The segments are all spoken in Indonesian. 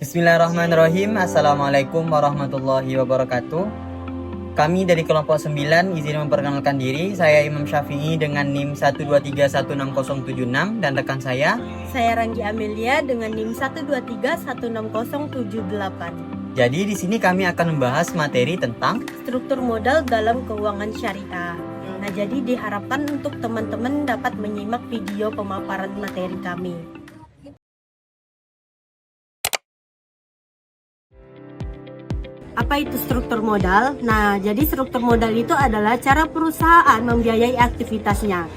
Bismillahirrahmanirrahim. Assalamualaikum warahmatullahi wabarakatuh. Kami dari kelompok 9 izin memperkenalkan diri. Saya Imam Syafi'i dengan NIM 123160076 dan rekan saya Ranggi Amelia dengan NIM 123160078. Jadi di sini kami akan membahas materi tentang struktur modal dalam keuangan syariah. Nah, jadi diharapkan untuk teman-teman dapat menyimak video pemaparan materi kami. Apa itu struktur modal? Nah, jadi struktur modal itu adalah cara perusahaan membiayai aktivitasnya,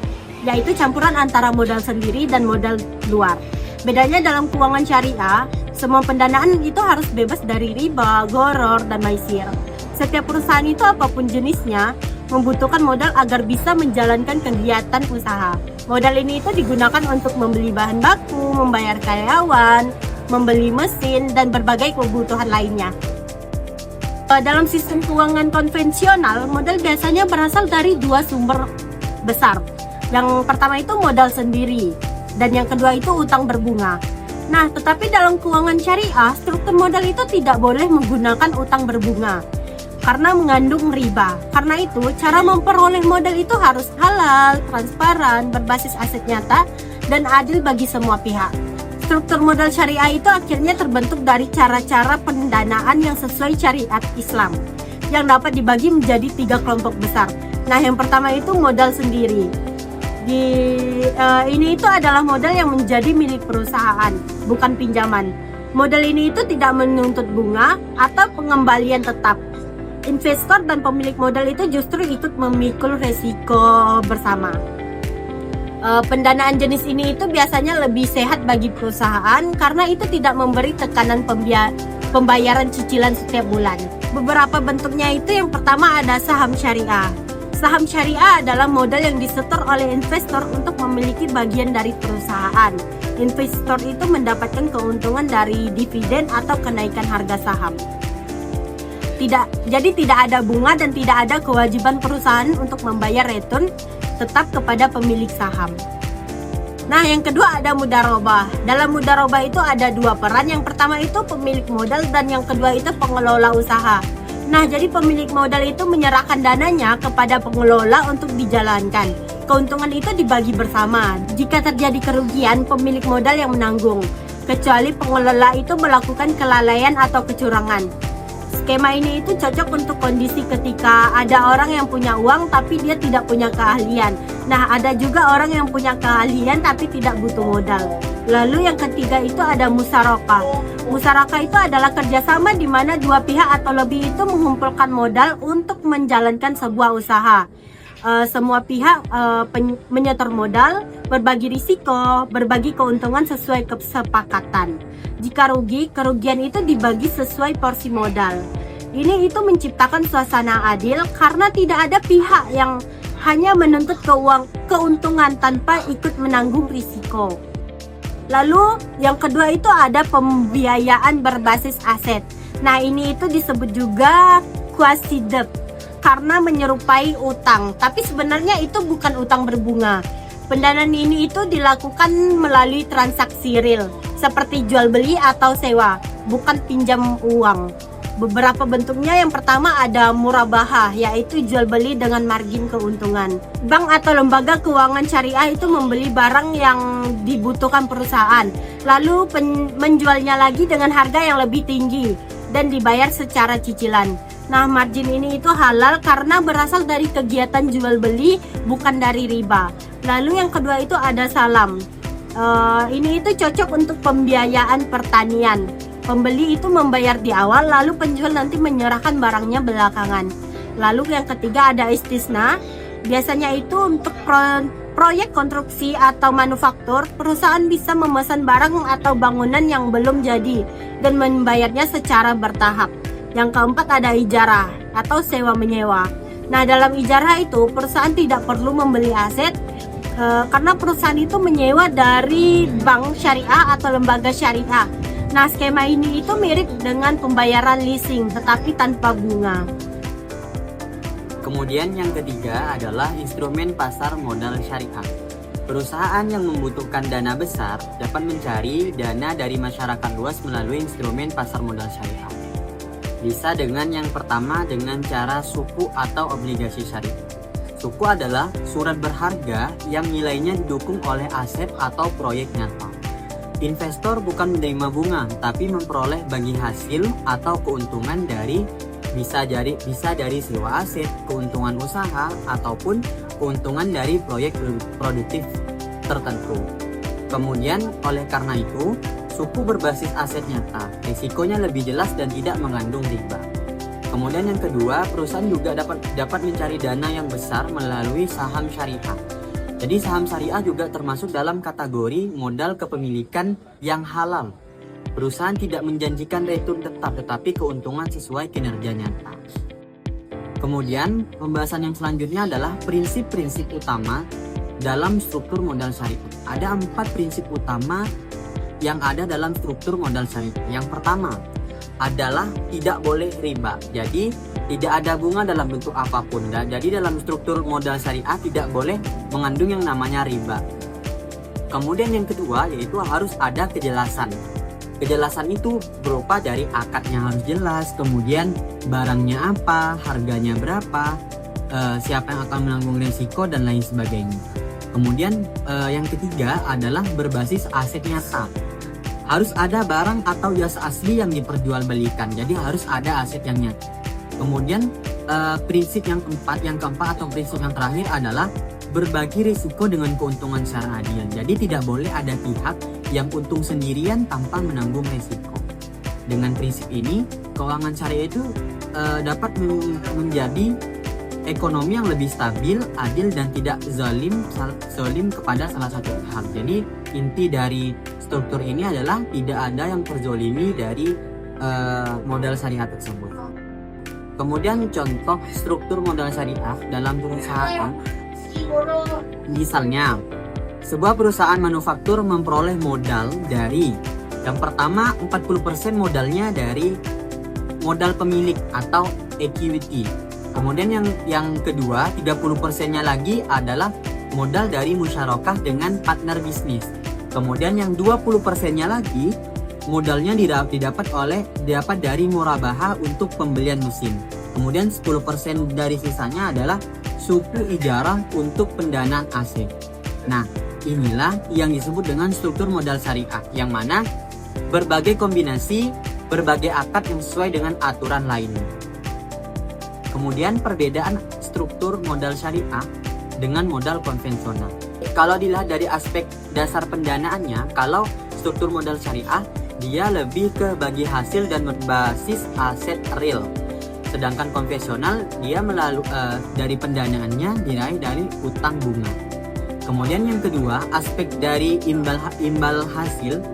yaitu campuran antara modal sendiri dan modal luar. Bedanya dalam keuangan syariah, semua pendanaan itu harus bebas dari riba, gharar, dan maisir. Setiap perusahaan itu apapun jenisnya membutuhkan modal agar bisa menjalankan kegiatan usaha. Modal ini itu digunakan untuk membeli bahan baku, membayar karyawan, membeli mesin, dan berbagai kebutuhan lainnya. Dalam sistem keuangan konvensional, modal biasanya berasal dari dua sumber besar. Yang pertama itu modal sendiri, dan yang kedua itu utang berbunga. Nah, tetapi dalam keuangan syariah, struktur modal itu tidak boleh menggunakan utang berbunga karena mengandung riba. Karena itu, cara memperoleh modal itu harus halal, transparan, berbasis aset nyata, dan adil bagi semua pihak. Struktur modal syariah itu akhirnya terbentuk dari cara-cara pendanaan yang sesuai syariat Islam yang dapat dibagi menjadi 3 kelompok besar. Nah, yang pertama itu modal sendiri. Ini itu adalah modal yang menjadi milik perusahaan, bukan pinjaman. Modal ini itu tidak menuntut bunga atau pengembalian tetap. Investor dan pemilik modal itu justru ikut memikul resiko bersama. Pendanaan jenis ini itu biasanya lebih sehat bagi perusahaan karena itu tidak memberi tekanan pembayaran cicilan setiap bulan. Beberapa bentuknya itu yang pertama ada saham syariah. Saham syariah adalah modal yang disetor oleh investor untuk memiliki bagian dari perusahaan. Investor itu mendapatkan keuntungan dari dividen atau kenaikan harga saham. Jadi tidak ada bunga dan tidak ada kewajiban perusahaan untuk membayar return tetap kepada pemilik saham. Nah, yang kedua ada mudharabah. Dalam mudharabah itu ada 2 peran. Yang pertama itu pemilik modal dan yang kedua itu pengelola usaha. Nah, jadi pemilik modal itu menyerahkan dananya kepada pengelola untuk dijalankan. Keuntungan itu dibagi bersama. Jika terjadi kerugian, pemilik modal yang menanggung, kecuali pengelola itu melakukan kelalaian atau kecurangan. Skema ini itu cocok untuk kondisi ketika ada orang yang punya uang tapi dia tidak punya keahlian. Nah, ada juga orang yang punya keahlian tapi tidak butuh modal. Lalu yang ketiga itu ada musyarakah. Musyarakah itu adalah kerjasama di mana 2 pihak atau lebih itu mengumpulkan modal untuk menjalankan sebuah usaha. Semua pihak menyetor modal, berbagi risiko, berbagi keuntungan sesuai kesepakatan. Jika rugi, kerugian itu dibagi sesuai porsi modal. Ini itu menciptakan suasana adil karena tidak ada pihak yang hanya menuntut keuntungan tanpa ikut menanggung risiko. Lalu yang kedua itu ada pembiayaan berbasis aset. Nah, ini itu disebut juga quasi debt karena menyerupai utang, tapi sebenarnya itu bukan utang berbunga. Pendanaan ini itu dilakukan melalui transaksi real, seperti jual beli atau sewa, bukan pinjam uang. Beberapa bentuknya, yang pertama ada murabahah, yaitu jual beli dengan margin keuntungan. Bank atau lembaga keuangan syariah itu membeli barang yang dibutuhkan perusahaan, lalu menjualnya lagi dengan harga yang lebih tinggi dan dibayar secara cicilan. Nah, margin ini itu halal karena berasal dari kegiatan jual beli, bukan dari riba. Lalu yang kedua itu ada salam. Ini itu cocok untuk pembiayaan pertanian. Pembeli itu membayar di awal, lalu penjual nanti menyerahkan barangnya belakangan. Lalu yang ketiga ada istisna. Biasanya itu untuk proyek konstruksi atau manufaktur, perusahaan bisa memesan barang atau bangunan yang belum jadi dan membayarnya secara bertahap. Yang keempat ada ijarah atau sewa menyewa. Nah, dalam ijarah itu perusahaan tidak perlu membeli aset karena perusahaan itu menyewa dari bank syariah atau lembaga syariah. Nah, skema ini itu mirip dengan pembayaran leasing tetapi tanpa bunga. Kemudian yang ketiga adalah instrumen pasar modal syariah. Perusahaan yang membutuhkan dana besar dapat mencari dana dari masyarakat luas melalui instrumen pasar modal syariah. Bisa dengan yang pertama dengan cara suku atau obligasi syariah. Suku adalah surat berharga yang nilainya didukung oleh aset atau proyek nyata. Investor bukan menerima bunga, tapi memperoleh bagi hasil atau keuntungan dari bisa dari sewa aset, keuntungan usaha, ataupun keuntungan dari proyek produktif tertentu. Kemudian oleh karena itu, suku berbasis aset nyata, risikonya lebih jelas dan tidak mengandung riba. Kemudian yang kedua, perusahaan juga dapat mencari dana yang besar melalui saham syariah. Jadi saham syariah juga termasuk dalam kategori modal kepemilikan yang halal. Perusahaan tidak menjanjikan return tetap, tetapi keuntungan sesuai kinerja nyata. Kemudian pembahasan yang selanjutnya adalah prinsip-prinsip utama dalam struktur modal syariah. Ada 4 prinsip utama yang ada dalam struktur modal syariah. Yang pertama adalah tidak boleh riba. Jadi tidak ada bunga dalam bentuk apapun. Jadi dalam struktur modal syariah tidak boleh mengandung yang namanya riba. Kemudian yang kedua yaitu harus ada kejelasan. Kejelasan itu berupa dari akadnya harus jelas, kemudian barangnya apa, harganya berapa, siapa yang akan menanggung risiko dan lain sebagainya. Kemudian yang ketiga adalah berbasis aset nyata. Harus ada barang atau jasa asli yang diperjualbelikan, jadi harus ada aset yang nyata. Kemudian prinsip yang keempat atau prinsip yang terakhir adalah berbagi risiko dengan keuntungan secara adil. Jadi tidak boleh ada pihak yang untung sendirian tanpa menanggung risiko. Dengan prinsip ini, keuangan syariah itu dapat menjadi ekonomi yang lebih stabil, adil dan tidak zalim kepada salah satu pihak. Jadi inti dari struktur ini adalah tidak ada yang terzolimi dari modal syariah tersebut. Kemudian contoh struktur modal syariah dalam perusahaan. Misalnya, sebuah perusahaan manufaktur memperoleh modal dari yang pertama 40% modalnya dari modal pemilik atau equity. Kemudian yang kedua 30%-nya lagi adalah modal dari musyarakah dengan partner bisnis. Kemudian yang 20%-nya lagi modalnya didapat dari murabaha untuk pembelian mesin. Kemudian 10% dari sisanya adalah suku ijarah untuk pendanaan aset. Nah, inilah yang disebut dengan struktur modal syariah, yang mana berbagai kombinasi, berbagai akad yang sesuai dengan aturan lainnya. Kemudian perbedaan struktur modal syariah dengan modal konvensional. Kalau dilihat dari aspek dasar pendanaannya, kalau struktur modal syariah dia lebih ke bagi hasil dan berbasis aset real. Sedangkan konvensional dia dari pendanaannya diraih dari utang bunga. Kemudian yang kedua, aspek dari imbal hasil.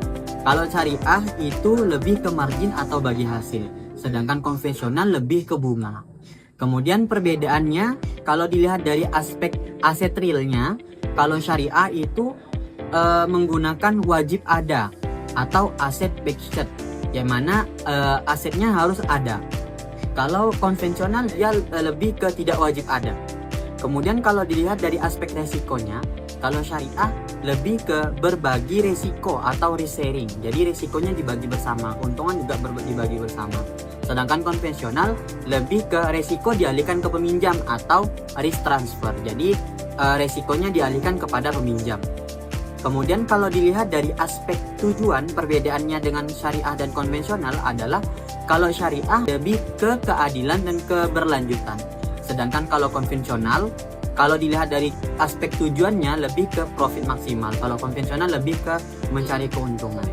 Kalau syariah itu lebih ke margin atau bagi hasil, sedangkan konvensional lebih ke bunga. Kemudian perbedaannya kalau dilihat dari aspek aset realnya, kalau syariah itu menggunakan wajib ada atau aset backstop, yang mana asetnya harus ada. Kalau konvensional dia lebih ke tidak wajib ada. Kemudian kalau dilihat dari aspek resikonya, kalau syariah lebih ke berbagi resiko atau risk sharing. Jadi resikonya dibagi bersama, keuntungan juga dibagi bersama. Sedangkan konvensional lebih ke resiko dialihkan ke peminjam atau risk transfer. Jadi resikonya dialihkan kepada peminjam. Kemudian kalau dilihat dari aspek tujuan, perbedaannya dengan syariah dan konvensional adalah kalau syariah lebih ke keadilan dan keberlanjutan. Sedangkan kalau konvensional, kalau dilihat dari aspek tujuannya lebih ke profit maksimal. Kalau konvensional lebih ke mencari keuntungan.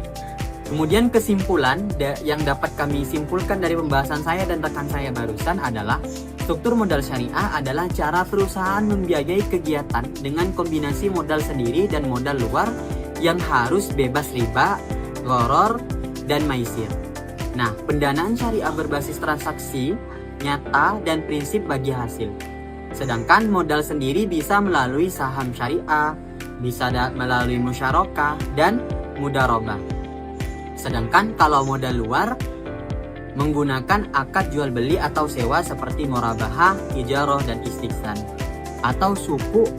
Kemudian kesimpulan yang dapat kami simpulkan dari pembahasan saya dan rekan saya barusan adalah struktur modal syariah adalah cara perusahaan membiayai kegiatan dengan kombinasi modal sendiri dan modal luar yang harus bebas riba, gharar, dan maisir. Nah, pendanaan syariah berbasis transaksi nyata dan prinsip bagi hasil. Sedangkan modal sendiri bisa melalui saham syariah, bisa melalui musyarakah dan mudharabah. Sedangkan kalau modal luar menggunakan akad jual beli atau sewa seperti murabahah, ijarah dan istihsan, atau suku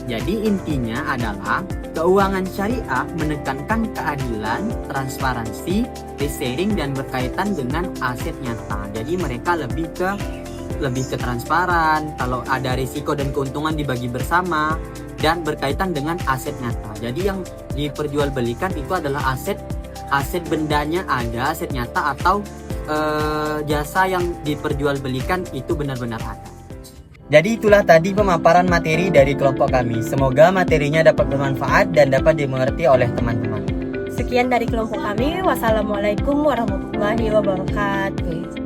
Jadi intinya adalah keuangan syariah menekankan keadilan, transparansi, risk sharing dan berkaitan dengan aset nyata. Jadi mereka lebih ke transparan, kalau ada risiko dan keuntungan dibagi bersama, dan berkaitan dengan aset nyata. Jadi yang diperjualbelikan itu adalah aset bendanya ada, aset nyata, atau jasa yang diperjualbelikan itu benar-benar ada. Jadi itulah tadi pemaparan materi dari kelompok kami. Semoga materinya dapat bermanfaat dan dapat dimengerti oleh teman-teman. Sekian dari kelompok kami. Wassalamualaikum warahmatullahi wabarakatuh.